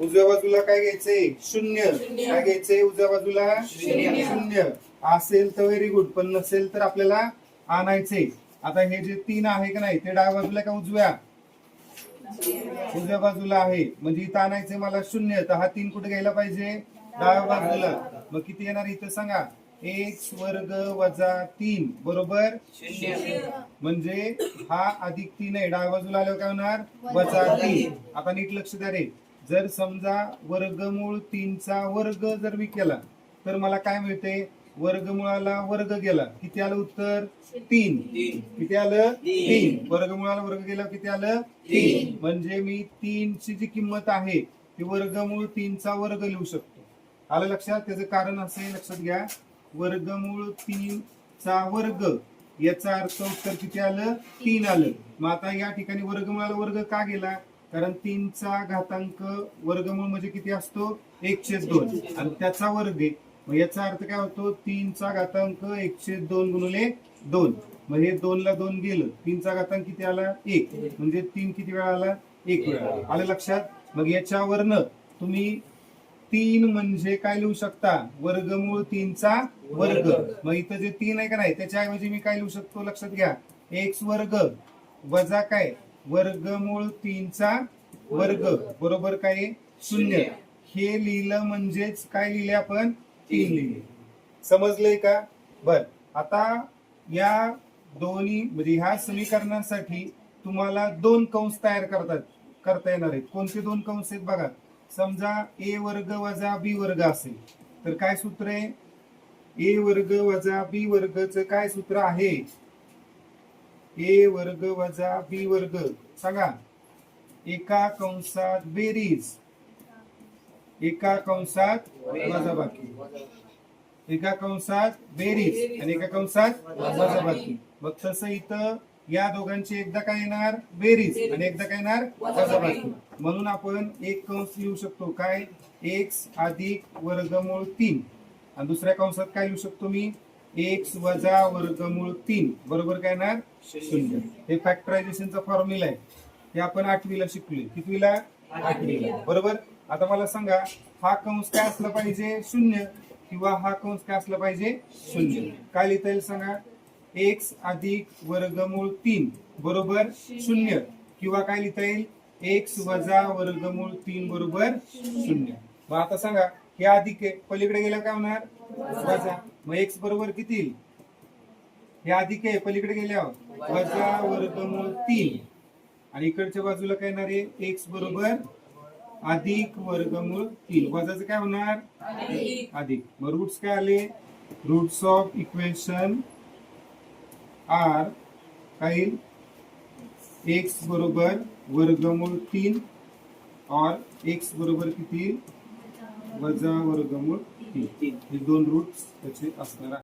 उजव्या बाजूला काय घ्यायचंय शून्य, काय घ्यायचंय उजव्या बाजूला शून्य असेल तर व्हेरी गुड, पण नसेल तर आपल्याला आणायचंय. आता हे जे 3 आहे का नाही ते डाव्या बाजूला का उजव्या बाजूला आहे, म्हणजे इथं आणायचंय मला शून्य, तर हा 3 कुठे घ्यायला पाहिजे डाव्या बाजूला. मग किती येणार इथं सांगा, x वर्ग वजा 3 बरोबर 0. म्हणजे हा अधिक 3 आहे, डाव्या बाजूला आल्यावर काय होणार वजा 3. आता नीट लक्ष द्या रे, जर समजा वर्गमूळ 3 चा वर्ग जर मी केला तर मला काय मिळते, वर्गमुळाला वर्ग गेला किती आलं उत्तर 3. किती आलं 3. वर्गमुळाला वर्ग गेला किती आलं 3. म्हणजे मी 3 ची जी किंमत आहे ती वर्गमूळ 3 चा वर्ग लिहू शकतो. आलं लक्षात. त्याचं कारण असे लक्षात घ्या, वर्गमूळ 3 चा वर्ग याचा अर्थ उत्तर किती आलं 3 आलं. मग आता या ठिकाणी वर्गमुळाला वर्ग का गेला, कारण 3 चा घातांक वर्गमूळ म्हणजे किती असतो 1/2 आणि त्याचा वर्ग आहे. मग याचा अर्थ काय होतो 3 चा घातांक 1/2 गुणिले 2. मग हे 2 ला 2 गेलं, 3 चा घातांक किती आला 1, म्हणजे 3 किती वेळा आला 1 वेळा. आलं लक्षात. मग याच्यावरनं तुम्ही 3 म्हणजे काय लिहू शकता वर्गमूळ 3 चा वर्ग. मग इथं जे 3 आहे का नाही त्याच्याऐवजी मी काय लिहू शकतो लक्षात घ्या, x वर्ग वजा काय वर्गमूळ 3 चा वर्ग बरोबर काय 0. हे लिहिलं म्हणजेच काय लिहिले आपण 3 लिहिले. समजलंय का. बर आता या दोन्ही म्हणजे ह्या समीकरणासाठी तुम्हाला 2 कंस तयार करता येणार आहेत. कोणते 2 कंस आहेत बघा. समजा a वर्ग वजा b वर्ग असेल तर काय सूत्र आहे, a वर्ग वजा b वर्गचं काय सूत्र आहे, a वर्ग वजा b वर्ग सांगा, एका कंसात बेरीज एका कंसात वजाबाकी, एका कंसात बेरीज आणि एका कंसात वजाबाकी. मग तसं इथं या दोघांची एकदा काय येणार बेरीज आणि एकदा काय येणार वजाबाकी. म्हणून आपण एक कंस लिहू शकतो काय x अधिक वर्गमूळ 3 आणि दुसऱ्या कंसात काय लिहू शकतो मी x वजा वर्गमूळ 3 बरोबर काय येणार 0. हे फॅक्टरायझेशनचा फॉर्म्युला आहे, हे आपण 8वीला शिकलोय. कितवीला 8वीला बरोबर. आता मला सांगा हा कंस काय असला पाहिजे 0 किंवा हा कंस काय असला पाहिजे 0. काय लिहिता येईल सांगा, x अधिक वर्गमूळ 3 बरोबर 0 किंवा काय लिहिता येईल x वजा वर्गमूळ 3 बरोबर 0. मग आता सांगा हे अधिक आहे, पलीकडे गेला काय होणार वजा. मग x बरोबर किती येईल, हे अधिक आहे पलीकडे गेल्यावर वजा वर्गमूळ 3 आणि इकडच्या बाजूला काय येणार आहे x बरोबर अधिक वर्गमूळ 3. वजाचं काय होणार अधिक. मग रूट्स काय आले, रूट्स ऑफ इक्वेशन आर काय x बरोबर वर्गमूळ 3 और x बरोबर किती वजा वर्गमूळ 3. हे 2 रूट्स त्याचे असणार आहे.